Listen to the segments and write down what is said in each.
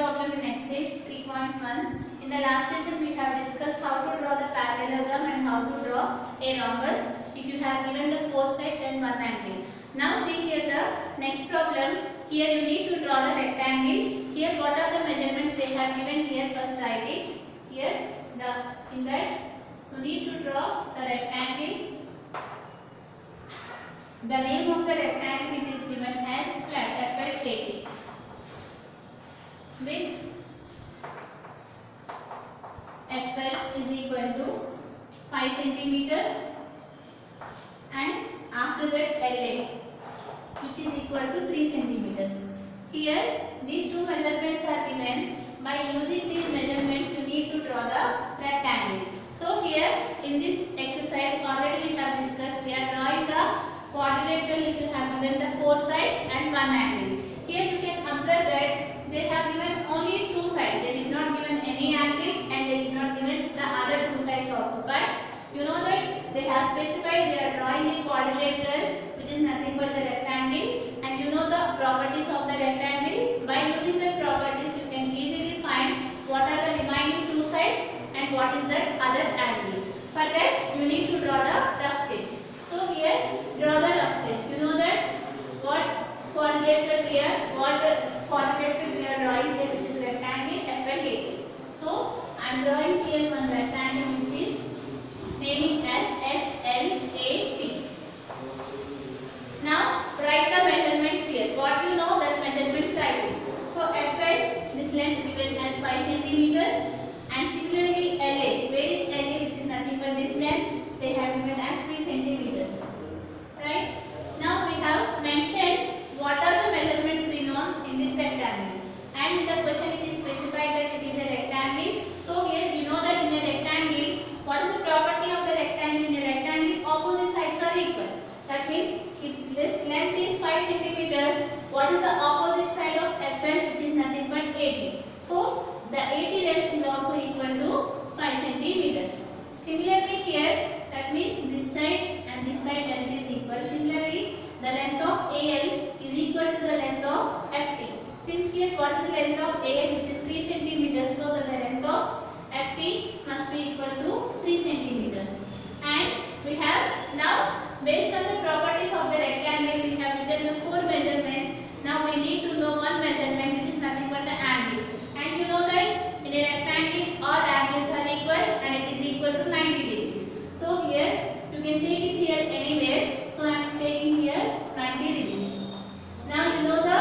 problem in exercise 3.1. In the last session we have discussed how to draw the parallelogram and how to draw a rhombus if you have given the four sides and one angle. Now see here the next problem. Here you need to draw the rectangle. Here what are the measurements they have given here? First write it. Here in that you need to draw the rectangle. The name of the rectangle is given as flat FL80 with FL is equal to 5 centimeters and after that LA which is equal to 3 centimeters. Here these two measurements are given. By using these measurements you need to draw the rectangle. So here in this exercise already we have discussed, we are drawing the quadrilateral if you have given the four sides and one angle. Here you can observe that they have given only two sides. They did not given any angle and they did not given the other two sides also. But you know that they have specified they are drawing a quadrilateral which is nothing but the rectangle, and you know the properties of the rectangle. By using the properties you can easily find what are the remaining two sides and what is the other angle. For that you need to draw the rough sketch. So here draw the rough sketch. You know that what quadrilateral here, what quadrilateral we are drawing here, which is rectangle FL80. So I am drawing here one rectangle which is naming as FL80. Now write the measurements here. What you know that measurements write it. So FL, this length given as 5 centimeters, and similarly LA, where is LA, which is nothing but this length, they have given as 3 centimeters. Right? Now we have mentioned what are the measurements we know in this rectangle, and in the question it is specified that it is a rectangle. So here you know that in a rectangle, what is the property of the rectangle? In a rectangle, opposite sides are equal. That means if this length is 5 centimeters, what is the opposite side of FL, which is nothing but 80. So the 80 length is also equal to 5 centimeters. Similarly here, that means this side and this side length is equal. Similarly, the length of AL is equal to the length of FT. Since here what is the length of AL, which is 3 centimeters, so the length of FT must be equal to 3 centimeters. And we have now, based on the properties of the rectangle, we have written the four measurements. Now we need to know one measurement, which is nothing but the angle. And you know that in a rectangle all angles are equal and it is equal to 90 degrees. So here you can take it here anywhere. So I am taking here 90 degrees. Now you know the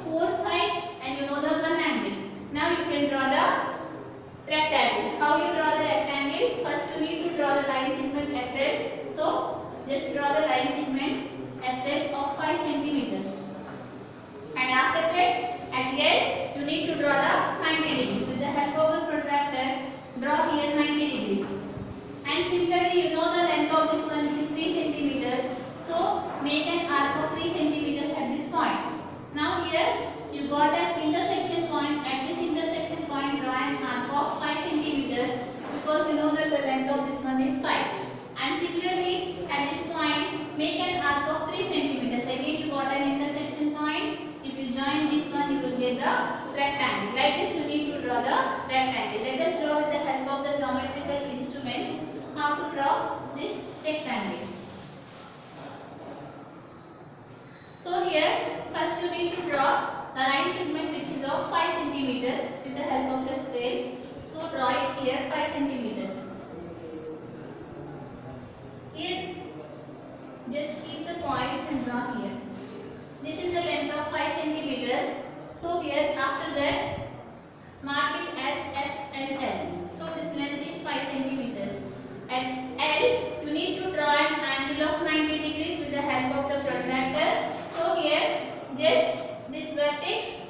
four sides and you know the one angle. Now you can draw the rectangle. How you draw the rectangle? First you need to draw the line segment FL. So just draw the line segment FL of 5 centimeters. And after that, at L, you need to draw the 90 degrees. With the help of the protractor, draw here 90 degrees. And similarly, you know the length of this one, which is 3 centimeters. So make an arc of 3 centimeters at this point. Now here, you got an intersection point. At this intersection point, draw an arc of 5 centimeters because you know that the length of this one is 5. And similarly, at this point, make an arc of 3 centimeters. Again, you got an intersection point. If you join this one, you will get the rectangle. Like this, you need to draw the rectangle. Let us draw with the help of the geometrical instruments how to draw this rectangle. So here, first you need to draw the line segment which is of 5 centimeters with the help of the scale. So draw it here 5 centimeters. Here, just keep the points and draw here. This is the length of 5 centimeters. So here, after that, mark it as F and L. So this length is 5 centimeters. At L, you need to draw an angle of 90 degrees with the help of the protractor. So here, just this vertex,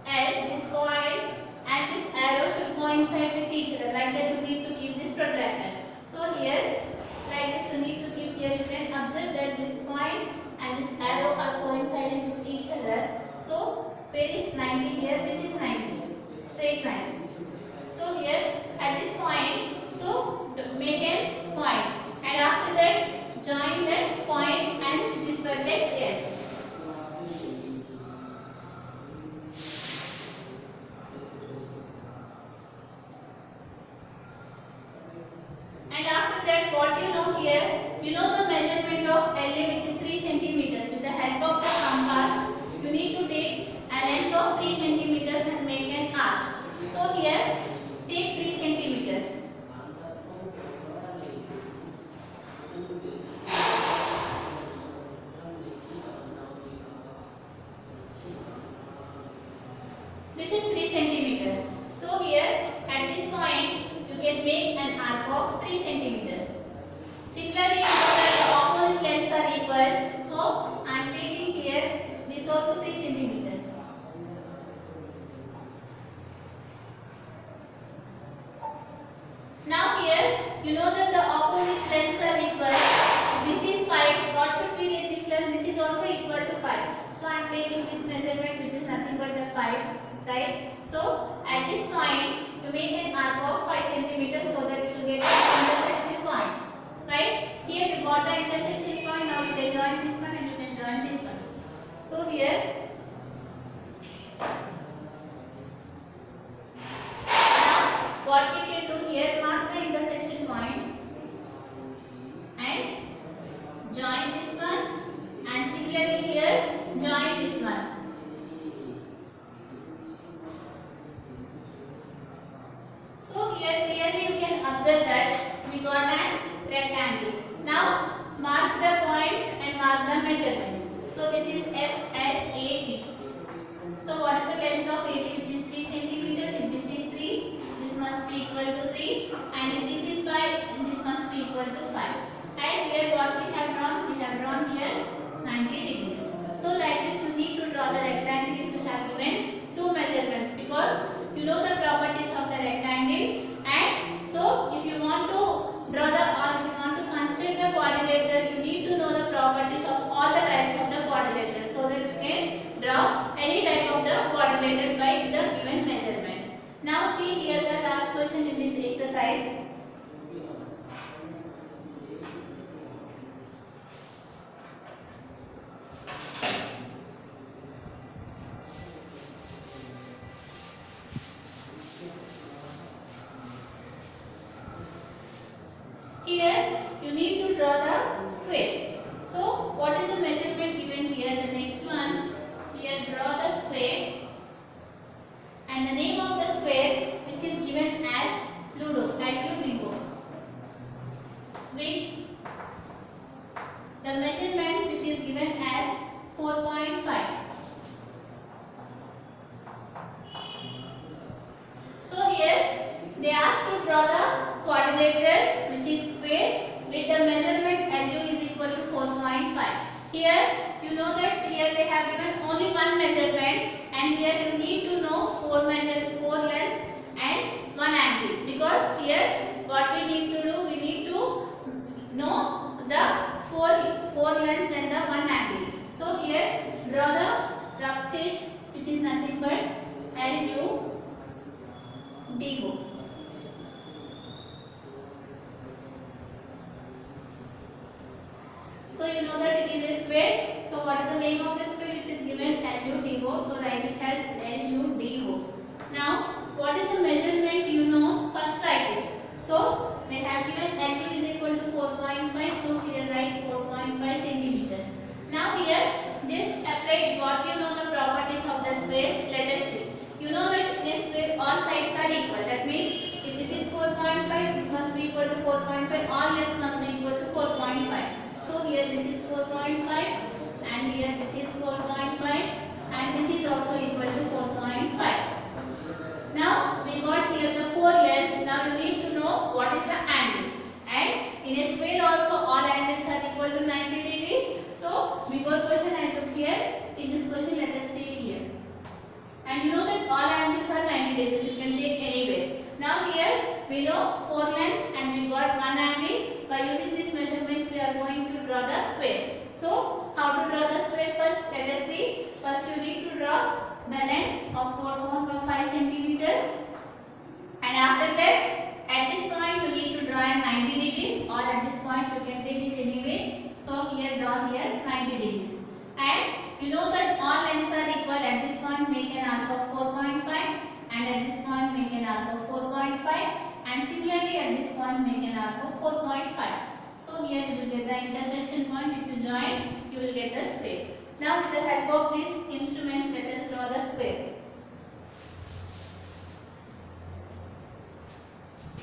L, this point, and this arrow should coincide with each other. Like that, you need to keep this protractor. So here, like this, you need to keep here. You can observe that this point and this arrow are coinciding with each other. So where is 90 here? This is 90. Straight line. So here at this point, so make a point. And after that, join that point and this vertex here. like what you know here, you know the measurement of LA which is 3 centimeters. With the help of the compass, you need to take a length of 3 centimeters and make an arc. So here, take 3 centimeters. This is 3 centimeters. So here, at this point, you can make an arc of 3 centimeters. Similarly, the opposite lengths are equal. So I am taking here this also 3 centimeters. Now here, you know that the opposite lengths are equal. If this is 5, what should be in this length? This is also equal to 5. So I am taking this measurement which is nothing but the 5. Right? So at this point, you make an arc of 5 centimeters so that you will get the intersection point. Right? Here you got the intersection point. Now you can join this one and you can join this one. So here, now what we can do here, mark the intersection point and join this one, and similarly here join this one. So here clearly you can observe that we got an rectangle. Now mark the points and mark the measurements. So this is F, L, A, D. So what is the length of AD, which is 3 centimeters? If this is 3, this must be equal to 3, and if this is 5, this must be equal to 5. And here what we have drawn? We have drawn here 90 degrees. So like this you need to draw the rectangle if you have given two measurements, because you know the properties of the rectangle. And so if you want to draw the, or if you want to construct the quadrilateral, you need to know the properties of all the types of the quadrilateral, so that you can draw any type of the quadrilateral by the given measurements. Now see here the last question in this exercise. Here you need to draw the square. So what is the measurement given here? The next one, here draw the square, and the name of the square which is given as Ludo, Bingo, with the measurement which is given as 4.5. So here they asked to draw the quadrilateral which is square with the measurement LU is equal to 4.5. Here you know that here they have given only one measurement, and here you need to know four lengths and one angle, because here what we need to do, we need to know the four lengths and the one angle. So here draw the rough sketch which is nothing but LU DO. So you know that it is a square. So what is the name of the square which is given? LUDO. So write it as LUDO. Now what is the measurement? You know, first write it. So they have given LU is equal to 4.5. So here write 4.5 centimeters. Now here just apply what you know the properties of the square. Let us see. You know that in a square all sides are equal. That means if this is 4.5, this must be equal to 4.5. All lengths must be equal to 4.5. So here this is 4.5, and here this is 4.5, and this is also equal to 4.5. Now we got here the four lengths. Now you need to know what is the angle. And in a square also all angles are equal to 90 degrees. So before question I took here, in this question let us take here. And you know that all angles are 90 degrees. You can take anywhere. Now here we know four lengths and we got one angle. By using these measurements we are going to draw the square. So how to draw the square? First let us see. First you need to draw the length of 4.5 centimeters, and after that at this point you need to draw at 90 degrees, or at this point you can take it anyway. So here draw here 90 degrees, and you know that all lengths are equal. At this point make an arc of 4.5, and at this point make an arc of 4.5, and similarly at this point make an arc of 4.5. So here you will get the intersection point. If you join, you will get the square. Now with the help of these instruments, let us draw the square.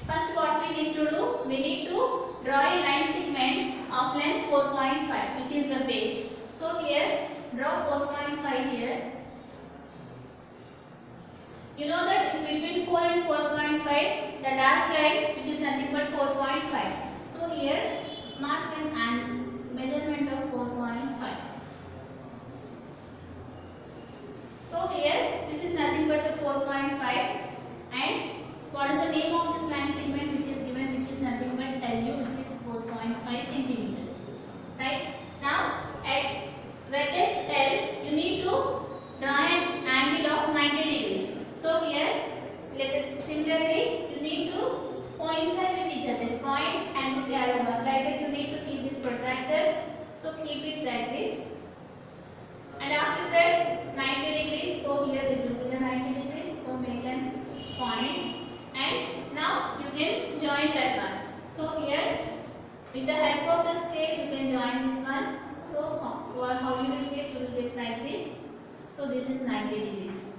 First what we need to do, we need to draw a line segment of length 4.5, which is the base. So here, draw 4.5 here. You know that in between 4 and 4.5, the dark line, which is nothing but 4.5. So here, mark an measurement of 4.5. So here, this is nothing but the 4.5, and what is the name of this line segment which is given, which is nothing but LU, which is 4.5 centimeters. Right? Now, at vertex L, you need to draw an angle of 90 degrees. So here, similarly, you need to coincide with each other. This point and this arrow mark. Like that, you need to keep this protractor. So keep it like this. And after that, 90 degrees. So here it will be the 90 degrees. So make a point. And now you can join that one. So here, with the help of the scale, you can join this one. So how you will get? You will get like this. So this is 90 degrees.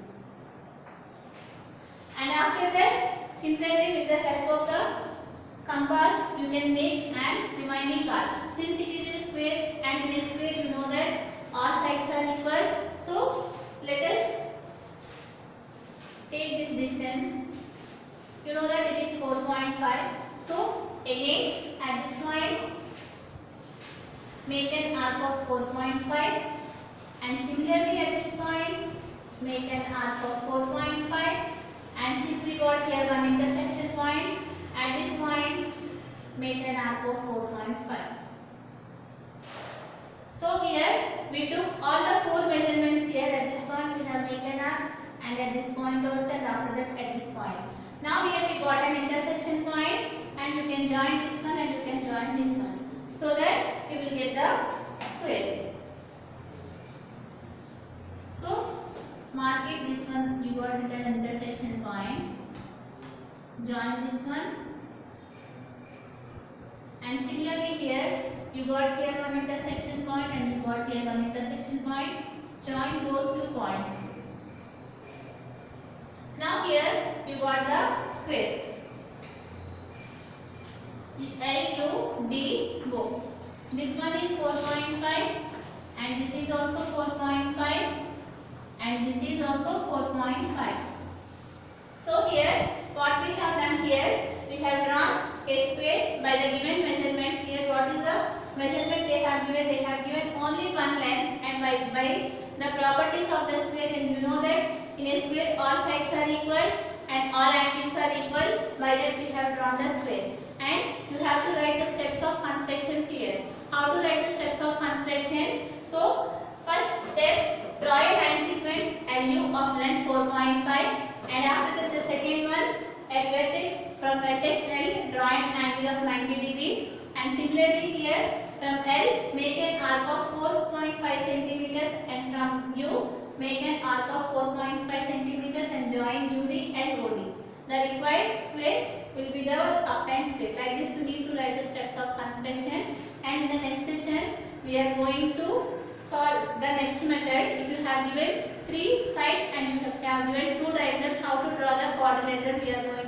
And after that, similarly with the help of the compass, you can make an remaining arcs. Since it is a square, and in a square you know that all sides are equal. So let us take this distance. You know that it is 4.5. So again at this point, make an arc of 4.5, and similarly at this point, make an arc of 4.5. And since we got here one intersection point, at this point, make an arc of 4.5. So here we took all the four measurements here. At this point we have made an arc, and at this point also, and after that at this point. Now here we got an intersection point, and you can join this one and you can join this one, so that you will get the square. So mark it, this one you got it an intersection point. Join this one, and similarly here you got here one intersection point and you got here one intersection point. Join those 2 points. Now here you got the square. L, U, D, go. This one is 4.5, and this is also 4.5, and this is also 4.5. So here what we have done here, we have drawn a square by the given measurements. Here what is the measurement they have given? They have given only one length, and by the properties of the square, and you know that in a square all sides are equal and all angles are equal. By that we have drawn the square, and you have to write the steps of constructions here. How to write the steps of construction? So first step, draw a line segment LU of length 4.5, and after that the second one, at vertex, from vertex L, draw an angle of 90 degrees, and similarly here from L make an arc of 4.5 centimeters, and from U make an arc of 4.5 centimeters, and join UD and OD. The required square will be the obtained square. Like this you need to write the steps of construction, and in the next session we are going to solve the next method. If you have given 3 sides and you have given 2 diagonals, how to draw the quadrilateral, we are going